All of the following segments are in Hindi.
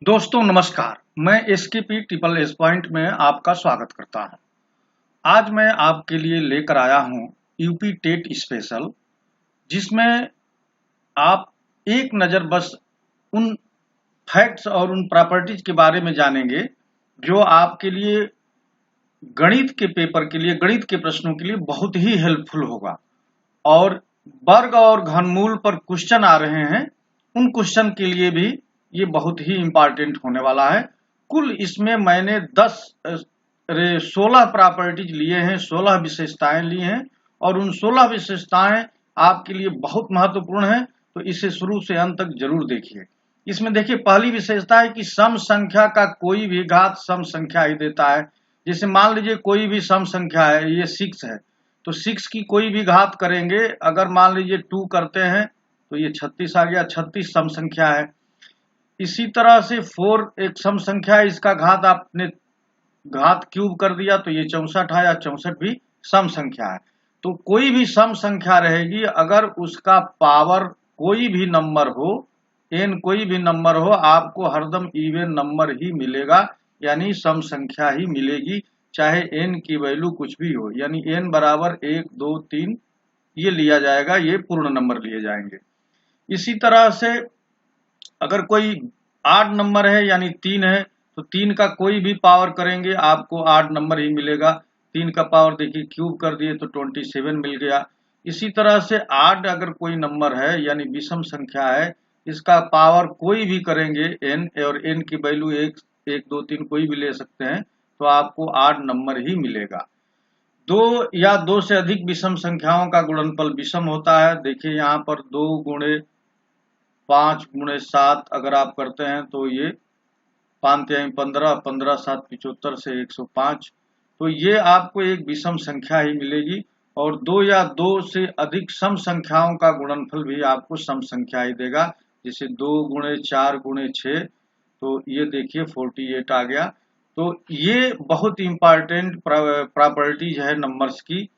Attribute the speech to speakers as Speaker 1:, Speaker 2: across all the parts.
Speaker 1: दोस्तों नमस्कार, मैं एसकेपी ट्रिपल एस पॉइंट में आपका स्वागत करता हूं। आज मैं आपके लिए लेकर आया हूं यूपी टेट स्पेशल, जिसमें आप एक नज़र बस उन फैक्ट्स और उन प्रॉपर्टीज के बारे में जानेंगे जो आपके लिए गणित के पेपर के लिए, गणित के प्रश्नों के लिए बहुत ही हेल्पफुल होगा। और वर्ग और घनमूल पर क्वेश्चन आ रहे हैं, उन क्वेश्चन के लिए भी ये बहुत ही इंपॉर्टेंट होने वाला है। कुल इसमें मैंने 16 प्रॉपर्टीज लिए हैं, 16 विशेषताएं ली हैं और उन 16 विशेषताएं आपके लिए बहुत महत्वपूर्ण है, तो इसे शुरू से अंत तक जरूर देखिए। इसमें देखिए, पहली विशेषता है कि सम संख्या का कोई भी घात सम संख्या ही देता है। जैसे मान लीजिए कोई भी सम संख्या है, ये 6 है, तो 6 की कोई भी घात करेंगे, अगर मान लीजिए 2 करते हैं तो ये 36 आ गया, 36 सम संख्या है। इसी तरह से 4 एक सम संख्या है, इसका घात आपने घात क्यूब कर दिया तो ये 64 आया, 64 भी सम संख्या है। तो कोई भी सम संख्या रहेगी, अगर उसका पावर कोई भी नंबर हो, n कोई भी नंबर हो, आपको हरदम इवन नंबर ही मिलेगा, यानी सम संख्या ही मिलेगी, चाहे n की वैल्यू कुछ भी हो। यानी n बराबर 1 2 3 ये लिया जाएगा, ये पूर्ण नंबर लिए जाएंगे। इसी तरह से अगर कोई 8 नंबर है यानी 3 है, तो 3 का कोई भी पावर करेंगे आपको 8 नंबर ही मिलेगा। 3 का पावर देखिए क्यूब कर दिए तो 27 मिल गया। इसी तरह से 8 अगर कोई नंबर है यानी विषम संख्या है, इसका पावर कोई भी करेंगे n, और n की वैल्यू 1 1 2 3 कोई भी ले सकते हैं, तो आपको 8 नंबर ही मिलेगा। 2 या 2 से अधिक विषम संख्याओं का गुणनफल विषम होता है। देखिए यहाँ पर 2 गुणे 5 गुणे 7 अगर आप करते हैं तो ये 5 तिहाई 15, 15 7 75 से 105, तो ये आपको एक विषम संख्या ही मिलेगी। और 2 या 2 से अधिक सम संख्याओं का गुणनफल भी आपको सम संख्या ही देगा। जैसे 2 गुणे 4 गुणे 6, तो ये देखिए 48 आ गया। तो ये बहुत इंपॉर्टेंट प्रॉपर्टीज है नंबर्स की।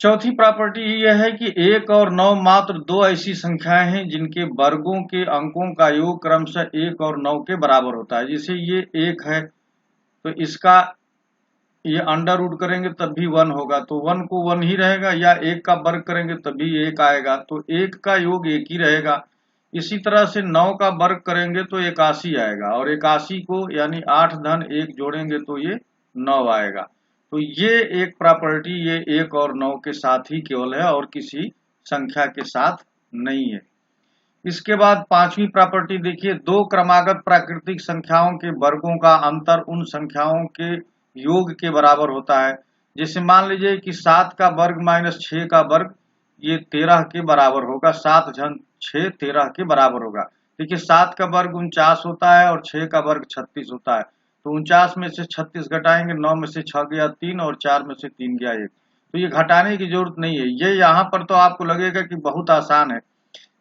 Speaker 1: चौथी प्रॉपर्टी यह है कि 1 और 9 मात्र दो ऐसी संख्याएं हैं जिनके वर्गों के अंकों का योग क्रमशः 1 और 9 के बराबर होता है। जैसे ये 1 है तो इसका ये अंडर रूट करेंगे तब भी 1 होगा, तो 1 को 1 ही रहेगा, या 1 का वर्ग करेंगे तब भी 1 आएगा, तो 1 का योग 1 ही रहेगा। इसी तरह से 9 का वर्ग करेंगे तो 81 आएगा, और 81 को यानी 8 धन 1 जोड़ेंगे तो ये 9 आएगा। तो ये एक प्रॉपर्टी ये 1 और 9 के साथ ही केवल है और किसी संख्या के साथ नहीं है। इसके बाद पांचवी प्रॉपर्टी देखिए, दो क्रमागत प्राकृतिक संख्याओं के वर्गों का अंतर उन संख्याओं के योग के बराबर होता है। जैसे मान लीजिए कि 7 का वर्ग माइनस 6 का वर्ग ये 13 के बराबर होगा, 7 जन 6 13 के बराबर होगा। देखिए 7 का वर्ग 49 होता है और 6 का वर्ग 36 होता है, तो 49 में से 36 घटाएंगे, 9 में से 6 गया 3 और 4 में से 3 गया 1, तो ये घटाने की जरूरत नहीं है। ये यहाँ पर तो आपको लगेगा कि बहुत आसान है,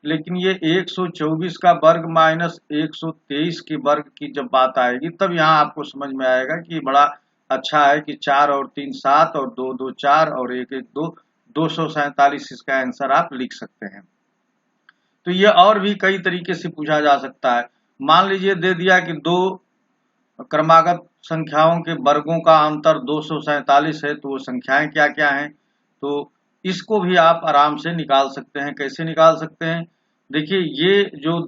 Speaker 1: लेकिन ये 124 का वर्ग माइनस 123 के वर्ग की जब बात आएगी तब यहाँ आपको समझ में आएगा कि बड़ा अच्छा है कि 4 और 3 7 और 2 2 4 और 1 1 2, 247 इसका आंसर आप लिख सकते हैं। तो ये और भी कई तरीके से पूछा जा सकता है। मान लीजिए दे दिया कि दो क्रमागत संख्याओं के वर्गों का अंतर 247 है, तो वो संख्याएं क्या क्या हैं, तो इसको भी आप आराम से निकाल सकते हैं। कैसे निकाल सकते हैं, देखिए ये जो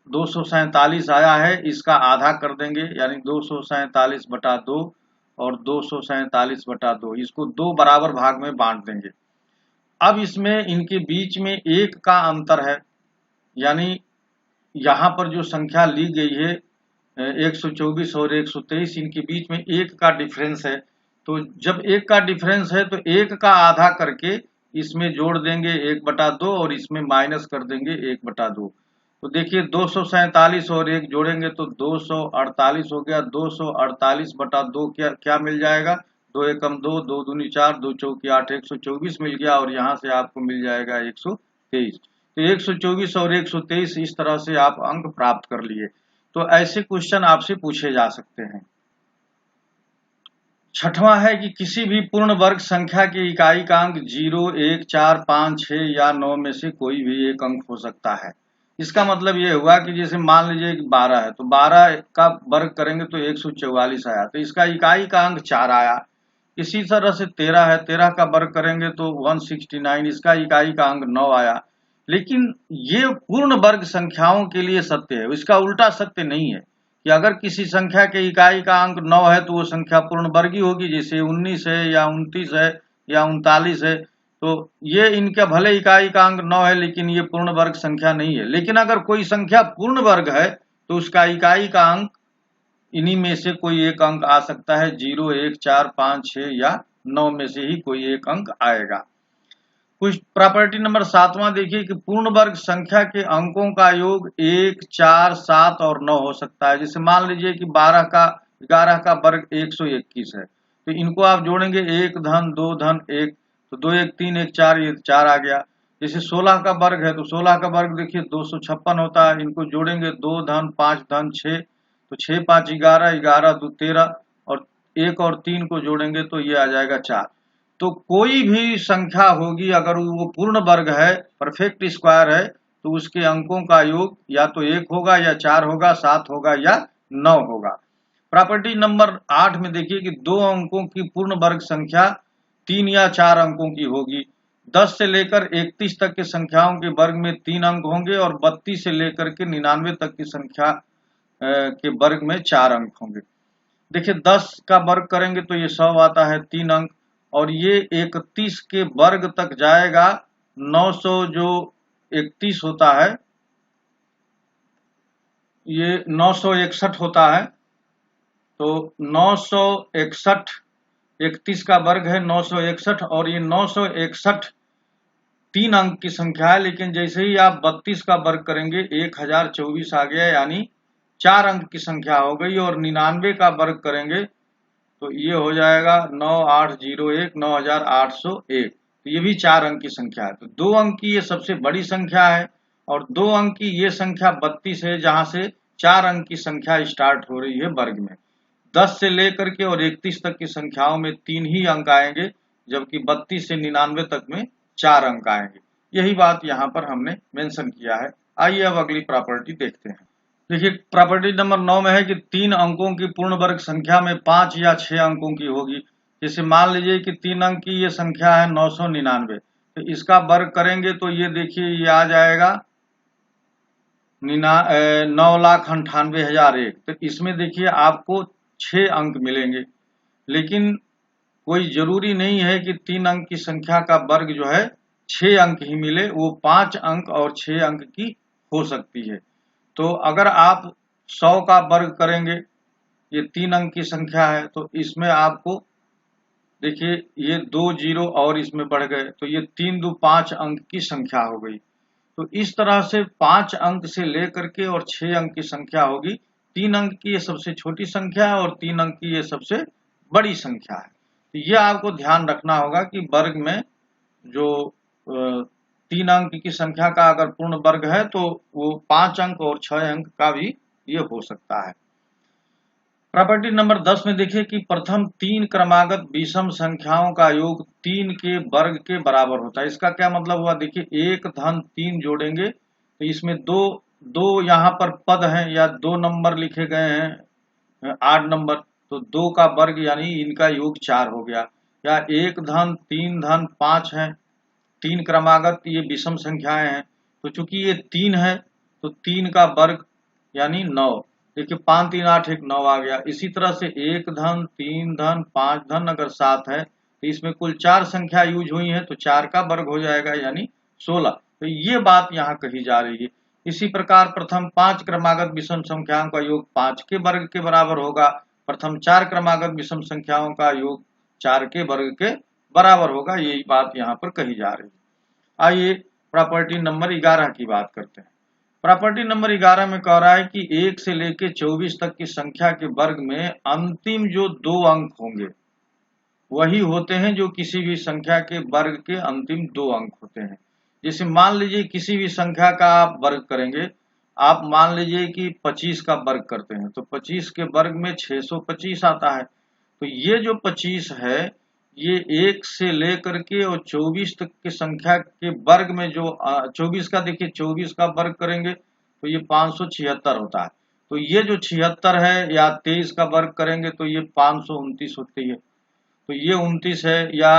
Speaker 1: 247 आया है, इसका आधा कर देंगे, यानी 247 बटा 2 और 247 बटा 2, इसको 2 बराबर भाग में बांट देंगे। अब इसमें इनके बीच में 1 का अंतर है, यानी यहाँ पर जो संख्या ली गई है 124 और 123, इनके बीच में 1 का डिफरेंस है। तो जब 1 का डिफरेंस है तो 1 का आधा करके इसमें जोड़ देंगे 1 बटा 2 और इसमें माइनस कर देंगे 1 बटा 2। तो देखिए 247 और 1 जोड़ेंगे तो 248 हो गया। 248 बटा 2 क्या मिल जाएगा, 2 एकम 2, 2 दूनी 4, 2 चौकी 8, 124 मिल गया, और यहाँ से आपको मिल जाएगा 123। तो 124 और 123 इस तरह से आप अंक प्राप्त कर लिए। तो ऐसे क्वेश्चन आपसे पूछे जा सकते हैं। छठवां है कि किसी भी पूर्ण वर्ग संख्या की इकाई का अंक 0 1 4 5 6 या 9 में से कोई भी एक अंक हो सकता है। इसका मतलब ये हुआ कि जैसे मान लीजिए कि 12 है तो 12 का वर्ग करेंगे तो 144 आया, तो इसका इकाई का अंक 4 आया। इसी तरह से 13 है, 13 का वर्ग करेंगे तो 169, इसका इकाई का अंक 9 आया। लेकिन ये पूर्ण वर्ग संख्याओं के लिए सत्य है, इसका उल्टा सत्य नहीं है कि अगर किसी संख्या के इकाई का अंक 9 है तो वो संख्या पूर्ण वर्ग ही होगी। जैसे 19 है या 29 है या 39 है, तो ये इनका भले इकाई का अंक 9 है लेकिन ये पूर्ण वर्ग संख्या नहीं है। लेकिन अगर कोई संख्या पूर्ण वर्ग है तो उसका इकाई का अंक इन्हीं में से कोई एक अंक आ सकता है, 0, 1, 4, 5, 6 या 9 में से ही कोई एक अंक आएगा। कुछ प्रॉपर्टी नंबर 7वां देखिए कि पूर्ण वर्ग संख्या के अंकों का योग 1, 4, 7 और 9 हो सकता है। जैसे मान लीजिए कि 11 का वर्ग 121 है, तो इनको आप जोड़ेंगे 1 धन 2 धन 1, तो 2 1 3 1 4, ये 4 आ गया। जैसे 16 का वर्ग है तो 16 का वर्ग देखिए 256 होता है, इनको जोड़ेंगे 2 धन 5 धन 6, तो 6 5 11, 11 2 13 और 1 और 3 को जोड़ेंगे तो ये आ जाएगा 4। तो कोई भी संख्या होगी अगर वो पूर्ण वर्ग है, परफेक्ट स्क्वायर है, तो उसके अंकों का योग या तो 1 होगा या 4 होगा, 7 होगा या 9 होगा। प्रॉपर्टी नंबर 8 में देखिए कि 2 अंकों की पूर्ण वर्ग संख्या 3 या 4 अंकों की होगी। 10 से लेकर 31 तक की संख्याओं के वर्ग में 3 अंक होंगे और 32 से लेकर के 99 तक की संख्या के वर्ग में 4 अंक होंगे। देखिए 10 का वर्ग करेंगे तो ये 100 आता है, 3 अंक, और ये 31 के वर्ग तक जाएगा, 900 जो 31 होता है ये 961 होता है, तो 961, 31 का वर्ग है 961 और ये 961 3 अंक की संख्या है। लेकिन जैसे ही आप 32 का वर्ग करेंगे 1024 आ गया, यानी 4 अंक की संख्या हो गई। और 99 का वर्ग करेंगे तो ये हो जाएगा 9801, 9801, तो ये भी 4 अंक की संख्या है। तो 2 अंक की ये सबसे बड़ी संख्या है और 2 अंक की ये संख्या 32 है, जहां से 4 अंक की संख्या स्टार्ट हो रही है वर्ग में। 10 से लेकर के और 31 तक की संख्याओं में 3 ही अंक आएंगे, जबकि 32 से 99 तक में 4 अंक आएंगे। यही बात यहाँ पर हमने मेंशन किया है। आइए अब अगली प्रॉपर्टी देखते हैं। देखिए प्रॉपर्टी नंबर 9 में है कि 3 अंकों की पूर्ण वर्ग संख्या में 5 या 6 अंकों की होगी। जैसे मान लीजिए कि 3 अंक की ये संख्या है 999, तो इसका वर्ग करेंगे तो ये देखिए ये आ जाएगा 9,98,001। तो इसमें देखिए आपको 6 अंक मिलेंगे। लेकिन कोई जरूरी नहीं है कि 3 अंक की संख्या का वर्ग जो है 6 अंक ही मिले, वो 5 अंक और 6 अंक की हो सकती है। तो अगर आप 100 का वर्ग करेंगे, ये 3 अंक की संख्या है, तो इसमें आपको देखिए ये 2 जीरो और इसमें बढ़ गए, तो ये 3 2 5 अंक की संख्या हो गई। तो इस तरह से 5 अंक से लेकर के और 6 अंक की संख्या होगी। 3 अंक की ये सबसे छोटी संख्या है और 3 अंक की ये सबसे बड़ी संख्या है। तो ये आपको ध्यान रखना होगा कि वर्ग में जो 3 अंक की संख्या का अगर पूर्ण वर्ग है तो वो 5 अंक और 6 अंक का भी ये हो सकता है। प्रॉपर्टी नंबर 10 में देखिए कि प्रथम 3 क्रमागत विषम संख्याओं का योग 3 के वर्ग के बराबर होता है। इसका क्या मतलब हुआ, देखिए 1 धन 3 जोड़ेंगे तो इसमें दो यहाँ पर पद हैं या 2 नंबर लिखे गए हैं 8 नंबर, तो 2 का वर्ग यानी इनका योग 4 हो गया। या 1 धन 3 धन 5 है, 3 क्रमागत ये विषम संख्याएं हैं, तो चूंकि ये 3 है तो 3 का वर्ग यानी 9। देखिए 5 3 8 1 9 आ गया। इसी तरह से 1 धन 3 धन 5 धन अगर 7 है तो इसमें कुल 4 संख्या यूज हुई है, तो 4 का वर्ग हो जाएगा यानी 16। तो ये बात यहाँ कही जा रही है। इसी प्रकार प्रथम 5 क्रमागत विषम संख्याओं का योग 5 के वर्ग के बराबर होगा। प्रथम 4 क्रमागत विषम संख्याओं का योग 4 के वर्ग के बराबर होगा। यही बात यहाँ पर कही जा रही है। आइए प्रॉपर्टी नंबर 11 की बात करते हैं। प्रॉपर्टी नंबर 11 में कह रहा है कि 1 से लेकर 24 तक की संख्या के वर्ग में अंतिम जो 2 अंक होंगे वही होते हैं जो किसी भी संख्या के वर्ग के अंतिम 2 अंक होते हैं। जैसे मान लीजिए किसी भी संख्या का आप वर्ग करेंगे, आप मान लीजिए कि 25 का वर्ग करते हैं तो 25 के वर्ग में 625 आता है। तो ये जो 25 है ये 1 से लेकर के और 24 तक की संख्या के वर्ग में जो 24 का देखिए 24 का वर्ग करेंगे तो ये 576 होता है। तो ये जो 76 है या 23 का वर्ग करेंगे तो ये 529 होती है। तो ये 29 है या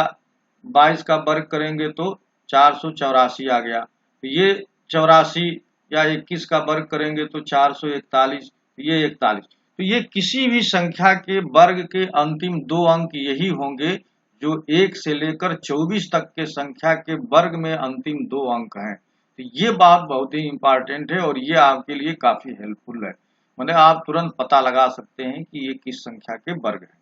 Speaker 1: 22 का वर्ग करेंगे तो 484 आ गया। तो ये 84 या 21 का वर्ग करेंगे तो 441, ये 41। तो ये किसी भी संख्या के वर्ग के अंतिम 2 अंक यही होंगे जो 1 से लेकर 24 तक के संख्या के वर्ग में अंतिम 2 अंक हैं। तो ये बात बहुत ही इंपॉर्टेंट है और ये आपके लिए काफी हेल्पफुल है, मतलब आप तुरंत पता लगा सकते हैं कि ये किस संख्या के वर्ग है।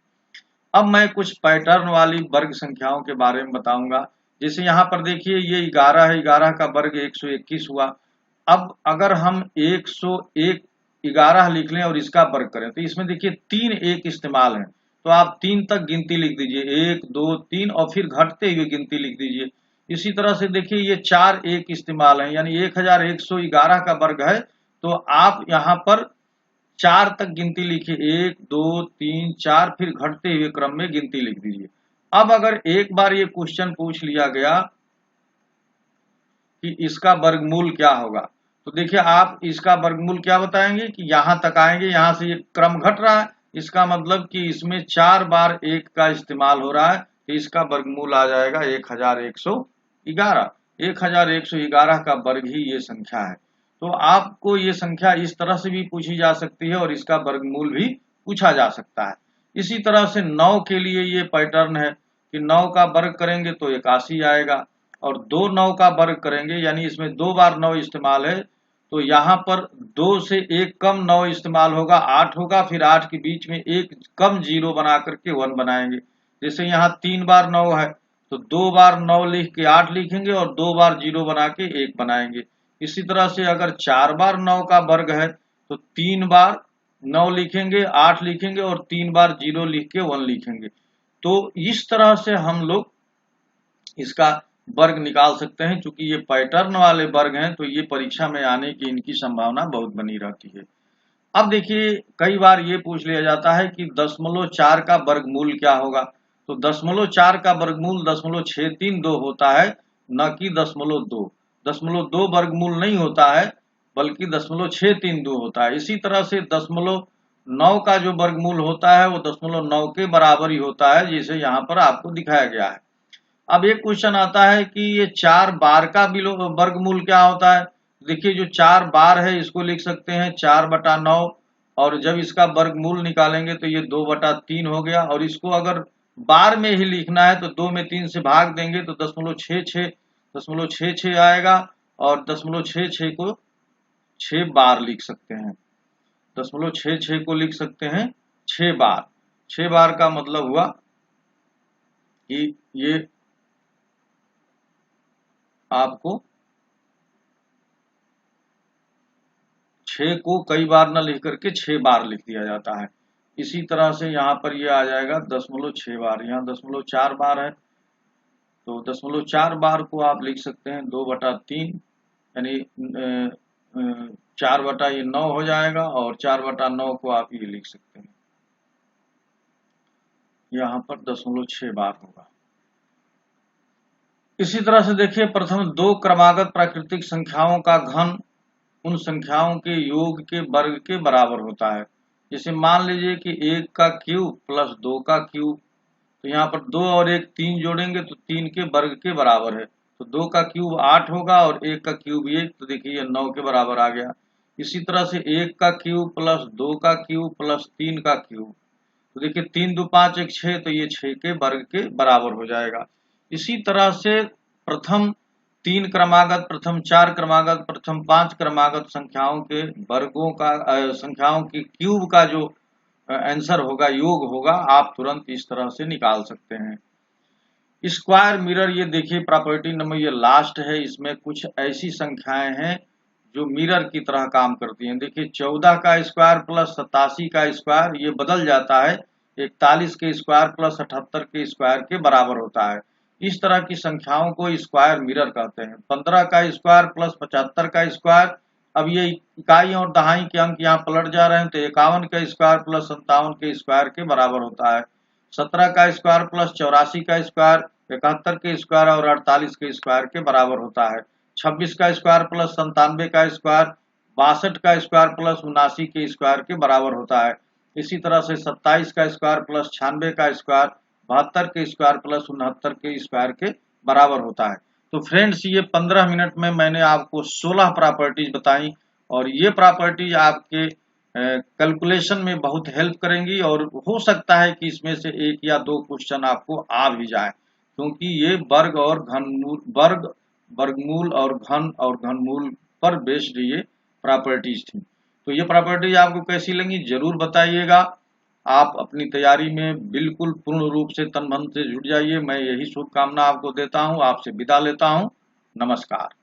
Speaker 1: अब मैं कुछ पैटर्न वाली वर्ग संख्याओं के बारे में बताऊंगा। जैसे यहाँ पर देखिए ये 11 है, 11 का वर्ग 121 हुआ। अब अगर हम 101 11 लिख लें और इसका वर्ग करें तो इसमें देखिए 3 1 इस्तेमाल है, तो आप 3 तक गिनती लिख दीजिए, 1 2 3 और फिर घटते हुए गिनती लिख दीजिए। इसी तरह से देखिए ये 4 1 इस्तेमाल है, यानी 1111 का वर्ग है, तो आप यहाँ पर 4 तक गिनती लिखिए, 1 2 3 4, फिर घटते हुए क्रम में गिनती लिख दीजिए। अब अगर एक बार ये क्वेश्चन पूछ लिया गया कि इसका वर्गमूल क्या होगा, तो देखिए आप इसका वर्गमूल क्या बताएंगे कि यहां तक आएंगे, यहां से ये क्रम घट रहा है, इसका मतलब कि इसमें 4 बार 1 का इस्तेमाल हो रहा है, तो इसका वर्गमूल आ जाएगा 1111। 1111 का वर्ग ही ये संख्या है। तो आपको ये संख्या इस तरह से भी पूछी जा सकती है और इसका वर्गमूल भी पूछा जा सकता है। इसी तरह से 9 के लिए ये पैटर्न है कि 9 का वर्ग करेंगे तो 81 आएगा, और 2 9 का वर्ग करेंगे, यानी इसमें 2 बार 9 इस्तेमाल है, तो यहाँ पर 2 से एक कम 9 इस्तेमाल होगा, 8 होगा, फिर 8 के बीच में एक कम 0 बना करके 1 बनाएंगे। जैसे यहाँ 3 बार 9 है तो 2 बार 9 लिख के 8 लिखेंगे और 2 बार 0 बना के 1 बनाएंगे। इसी तरह से अगर 4 बार 9 का वर्ग है तो 3 बार 9 लिखेंगे, 8 लिखेंगे और 3 बार 0 लिख के 1 लिखेंगे। तो इस तरह से हम लोग इसका वर्ग निकाल सकते हैं। चूंकि ये पैटर्न वाले वर्ग हैं तो ये परीक्षा में आने की इनकी संभावना बहुत बनी रहती है। अब देखिए कई बार ये पूछ लिया जाता है कि 0.4 का वर्गमूल क्या होगा, तो 0.4 का वर्गमूल 0.632 होता है, न कि 0.2। 0.2 वर्गमूल नहीं होता है बल्कि 0.632 होता है। इसी तरह से 0.9 का जो वर्गमूल होता है वो 0.9 के बराबर ही होता है, जैसे यहाँ पर आपको दिखाया गया है। अब एक क्वेश्चन आता है कि ये 4 बार का वर्गमूल क्या होता है। देखिए जो 4 बार है इसको लिख सकते हैं 4/9, और जब इसका वर्गमूल निकालेंगे तो ये 2/3 हो गया, और इसको अगर बार में ही लिखना है तो 2 में 3 से भाग देंगे तो 0.66 आएगा, और 0.66 को 6 बार लिख सकते हैं। 0.66 को लिख सकते हैं 6 बार। 6 बार का मतलब हुआ कि ये आपको 6 को कई बार न लिख करके 6 बार लिख दिया जाता है। इसी तरह से यहाँ पर ये आ जाएगा 0.6 बार, यहाँ 0.4 बार है तो 0.4 बार को आप लिख सकते हैं 2/3, यानी 4/9 हो जाएगा, और 4/9 को आप ये लिख सकते हैं, यहाँ पर 0.6 बार होगा। इसी तरह से देखिए प्रथम 2 क्रमागत प्राकृतिक संख्याओं का घन उन संख्याओं के योग के वर्ग के बराबर होता है। जैसे मान लीजिए कि 1 का क्यूब प्लस 2 का क्यूब, तो यहाँ पर 2 और 1 3 जोड़ेंगे तो 3 के वर्ग के बराबर है, तो 2 का क्यूब 8 होगा और 1 का क्यूब 1, तो देखिए ये 9 के बराबर आ गया। इसी तरह से 1 का क्यूब प्लस 2 का क्यूब प्लस 3 का क्यूब, तो देखिए 3 2 5 1 6, तो ये 6 के वर्ग के बराबर हो जाएगा। इसी तरह से प्रथम 3 क्रमागत, प्रथम 4 क्रमागत, प्रथम 5 क्रमागत संख्याओं के वर्गों का संख्याओं की क्यूब का जो आंसर होगा, योग होगा, आप तुरंत इस तरह से निकाल सकते हैं। स्क्वायर मिरर, ये देखिए प्रॉपर्टी नंबर ये लास्ट है, इसमें कुछ ऐसी संख्याएं हैं जो मिरर की तरह काम करती हैं। देखिए 14 का स्क्वायर प्लस 87 का स्क्वायर ये बदल जाता है, 41 के स्क्वायर प्लस 78 के स्क्वायर के बराबर होता है। इस तरह की संख्याओं को स्क्वायर मिरर कहते हैं। 15 का स्क्वायर प्लस 75 का स्क्वायर, अब ये इकाई और दहाई के अंक यहाँ पलट जा रहे हैं, तो 51 का स्क्वायर प्लस 57 के स्क्वायर के बराबर होता है। 17 का स्क्वायर प्लस 84 का स्क्वायर 71 के स्क्वायर और 48 के स्क्वायर के बराबर होता है। 26 का स्क्वायर प्लस 97 का स्क्वायर 62 का स्क्वायर प्लस 79 के स्क्वायर के बराबर होता है। इसी तरह से 27 का स्क्वायर प्लस 96 का स्क्वायर 72 के स्क्वायर प्लस 69 के स्क्वायर के बराबर होता है। तो फ्रेंड्स, ये 15 मिनट में मैंने आपको 16 प्रॉपर्टीज बताई और ये प्रॉपर्टीज आपके कैलकुलेशन में बहुत हेल्प करेंगी और हो सकता है कि इसमें से एक या दो क्वेश्चन आपको आ भी जाए, क्योंकि ये वर्ग और घनमूल, वर्गमूल और घनमूल पर बेस्ड ये प्रॉपर्टीज थी। तो ये प्रॉपर्टीज आपको कैसी लगी जरूर बताइएगा। आप अपनी तैयारी में बिल्कुल पूर्ण रूप से तन मन से जुट जाइए। मैं यही शुभकामना आपको देता हूँ। आपसे विदा लेता हूँ। नमस्कार।